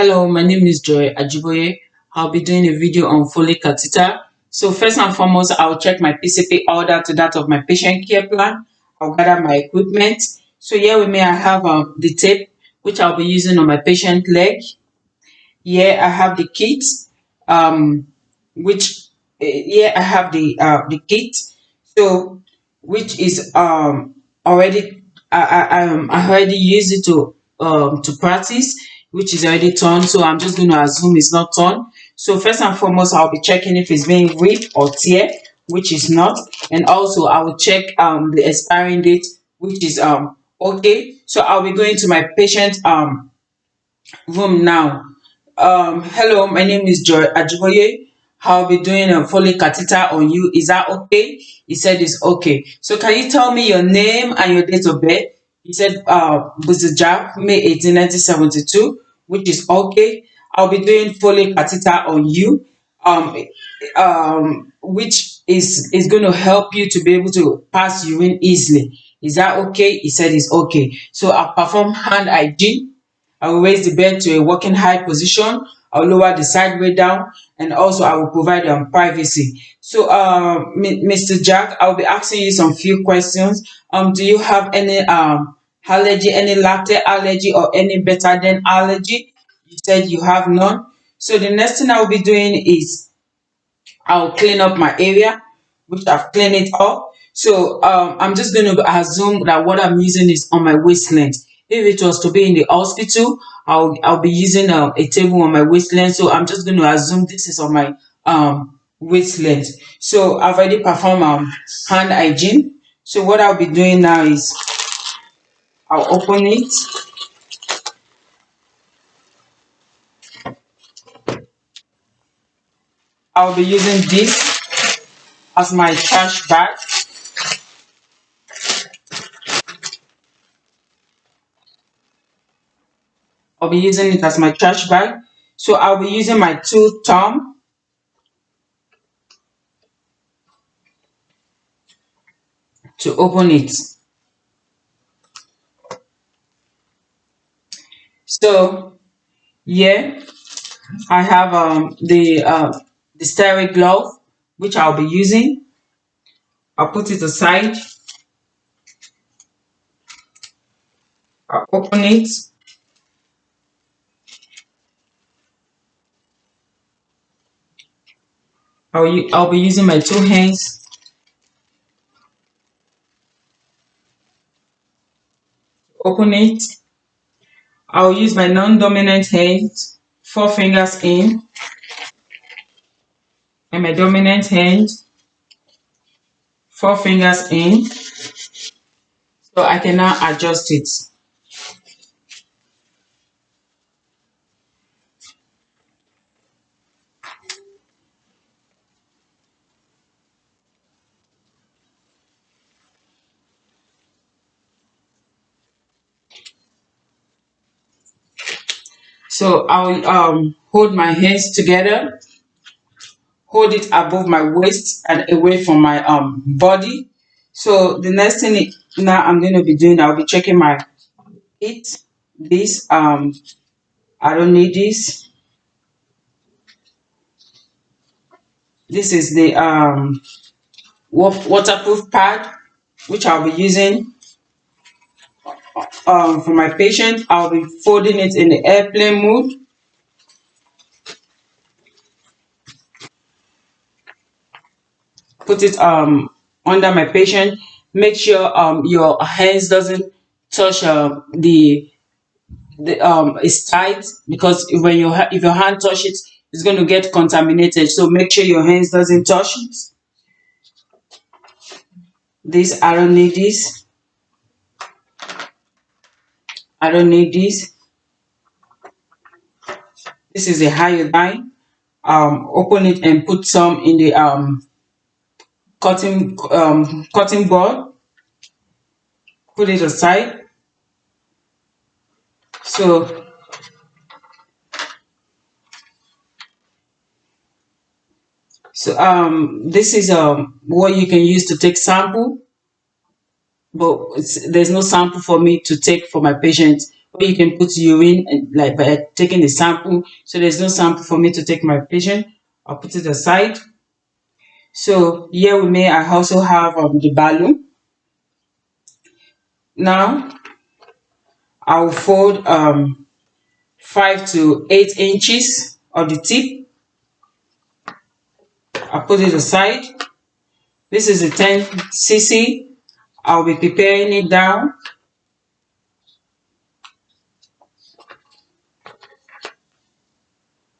Hello, my name is Joy Ajiboye. I'll be doing a video on foley catheter. So first and foremost, I'll check my PCP order to that of my patient care plan. I'll gather my equipment. So here with me, I have the tape, which I'll be using on my patient leg. Here I have the kit, um, which here I have the kit. So which is already I already used it to practice, which is already torn. So I'm just going to assume it's not torn. So first and foremost, I'll be checking if it's being ripped or tear, which is not, and also I will check the expiring date, which is okay. So I'll be going to my patient room now. Hello, my name is Joy Ajiboye. I'll be doing a foley catheter on you. Is that okay? He said it's okay. So can you tell me your name and your date of birth? He said Jack, May 18, 1972, which is okay. I'll be doing foley catheter on you, um, which is going to help you to be able to pass urine easily. Is that okay? He said it's okay. So I'll perform hand hygiene. I will raise the bed to a working high position. I'll lower the side way down, and also I will provide privacy. So, Mr. Jack, I'll be asking you some few questions. Do you have any allergy, any lactate allergy, or any betadine allergy? You said you have none. So the next thing I'll be doing is I'll clean up my area, which I've cleaned it up. So I'm just going to assume that what I'm using is on my waist length. If it was to be in the hospital, I'll be using a table on my waist length. So I'm just going to assume this is on my waist length. So I've already performed hand hygiene. So what I'll be doing now is I'll open it. I'll be using this as my trash bag. I'll be using it as my trash bag. So I'll be using my two thumb to open it. So here I have the sterile glove, which I'll be using. I'll put it aside. I'll open it. I'll be using my two hands. Open it. I'll use my non-dominant hand, 4 fingers in, and my dominant hand, 4 fingers in. So I can now adjust it. So I'll hold my hands together, hold it above my waist and away from my body. So the next thing now I'm going to be doing, I'll be checking my it. This I don't need this. This is the waterproof pad, which I'll be using for my patient. I'll be folding it in the airplane mode. Put it under my patient. Make sure your hands doesn't touch it's tight, because if your hand touch it, it's going to get contaminated. So make sure your hands doesn't touch it. This I don't need this. I don't need this. This is a iodine. Open it and put some in the cutting board. Put it aside. So this is what you can use to take sample, but there's no sample for me to take for my patient or you can put urine like by taking the sample. So there's no sample for me to take my patient. I'll put it aside. So here with me, I also have the balloon. Now I'll fold 5 to 8 inches of the tip. I'll put it aside. This is a 10 cc. I'll be preparing it down.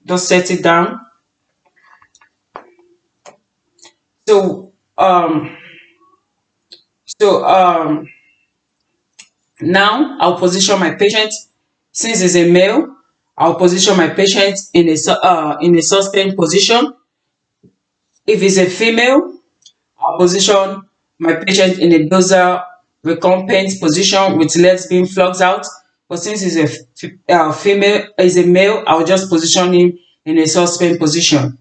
Just set it down. So now I'll position my patient. Since it's a male, I'll position my patient in a sustained position. If it's a female, I'll position my patient in a dorsal recompense position with legs being fluxed out. But since it's a female, is a male, I'll just position him in a suspend position.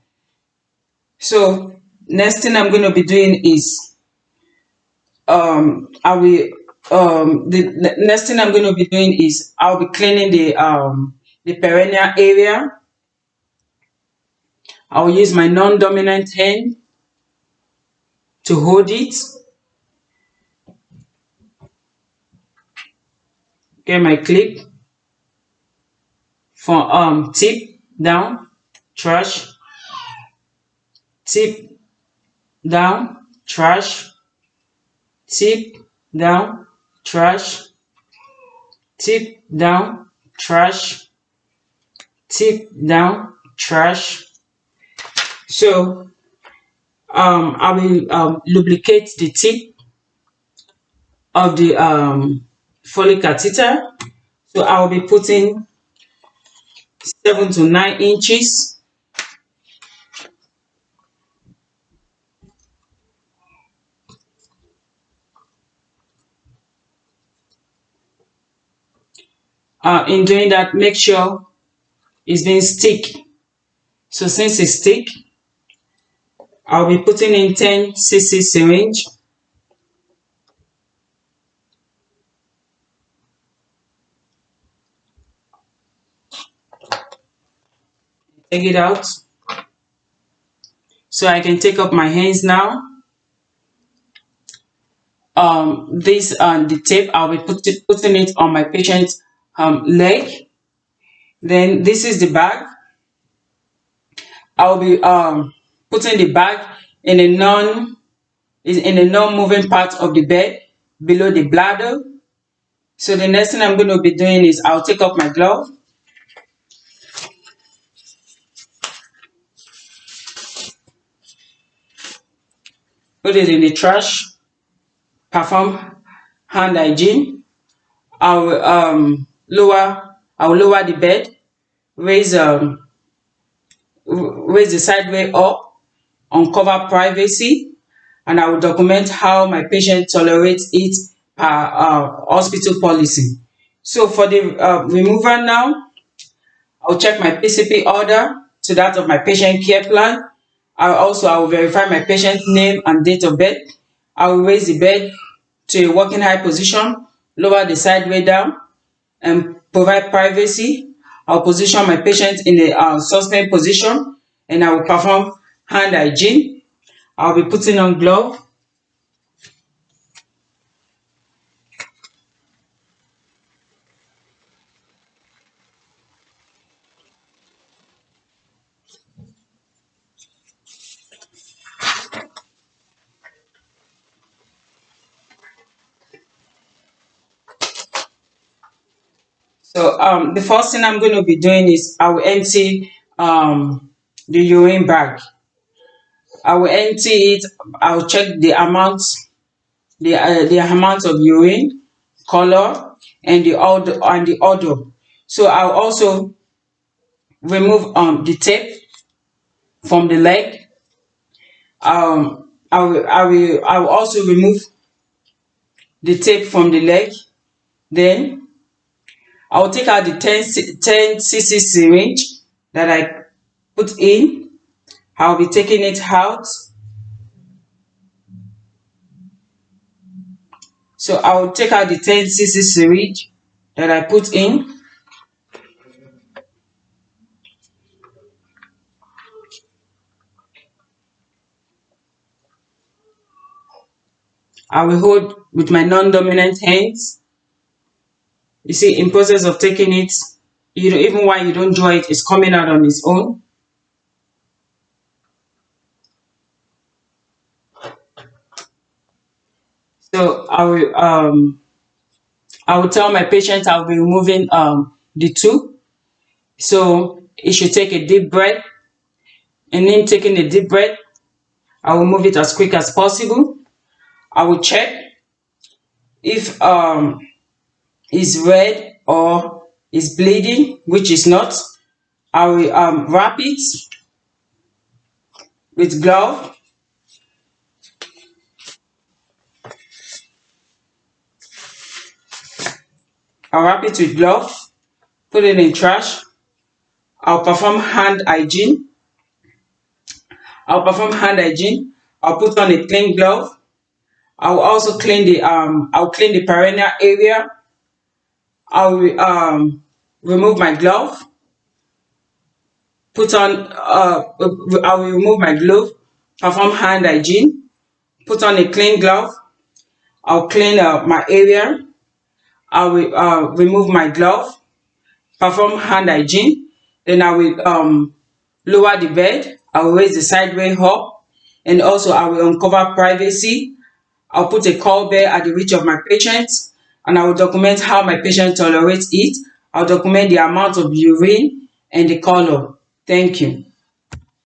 So next thing I'm going to be doing is the next thing I'm going to be doing is I'll be cleaning the perineal area. I'll use my non-dominant hand to hold it. Get my clip for tip down, trash, tip down, trash, tip down, trash, tip down, trash, tip down, trash. So I will lubricate the tip of the foley catheter. So I will be putting 7 to 9 inches. In doing that, make sure it's being stick. So since it's stick, I'll be putting in 10 cc syringe. Take it out. So I can take up my hands now. The tape, I'll be putting it on my patient's leg. Then this is the bag. I'll be putting the bag in a non-moving part of the bed below the bladder. So the next thing I'm going to be doing is I'll take up my glove. Put it in the trash. Perform hand hygiene. I will lower the bed, raise the sideway up, uncover privacy, and I will document how my patient tolerates it per hospital policy. So for the removal now, I'll check my PCP order to that of my patient care plan. I will verify my patient's name and date of birth. I will raise the bed to a working high position, lower the sideway down, and provide privacy. I'll position my patient in a suspend position, and I will perform hand hygiene. I'll be putting on glove. So the first thing I'm going to be doing is I will empty the urine bag. I will empty it. I'll check the amount, the amount of urine, color, and the odor. So I'll also remove the tape from the leg. I will also remove the tape from the leg. Then I will take out the 10 cc syringe that I put in. I'll be taking it out. So I will take out the 10 cc syringe that I put in. I will hold with my non-dominant hands. You see, in process of taking it, you know, even while you don't draw it, it's coming out on its own. So I will tell my patient I'll be removing the tube. So he should take a deep breath, and in taking a deep breath, I will move it as quick as possible. I will check if it's red or is bleeding, which is not. I will wrap it with glove. I'll wrap it with glove, put it in trash. I'll perform hand hygiene. I'll put on a clean glove. I'll also clean the perineal area. I'll remove my glove. I will remove my glove. Perform hand hygiene. Put on a clean glove. I'll clean my area. I will remove my glove. Perform hand hygiene. Then I will lower the bed. I will raise the sideway up, and also I will uncover privacy. I'll put a call bell at the reach of my patient, and I will document how my patient tolerates it. I'll document the amount of urine and the color. Thank you.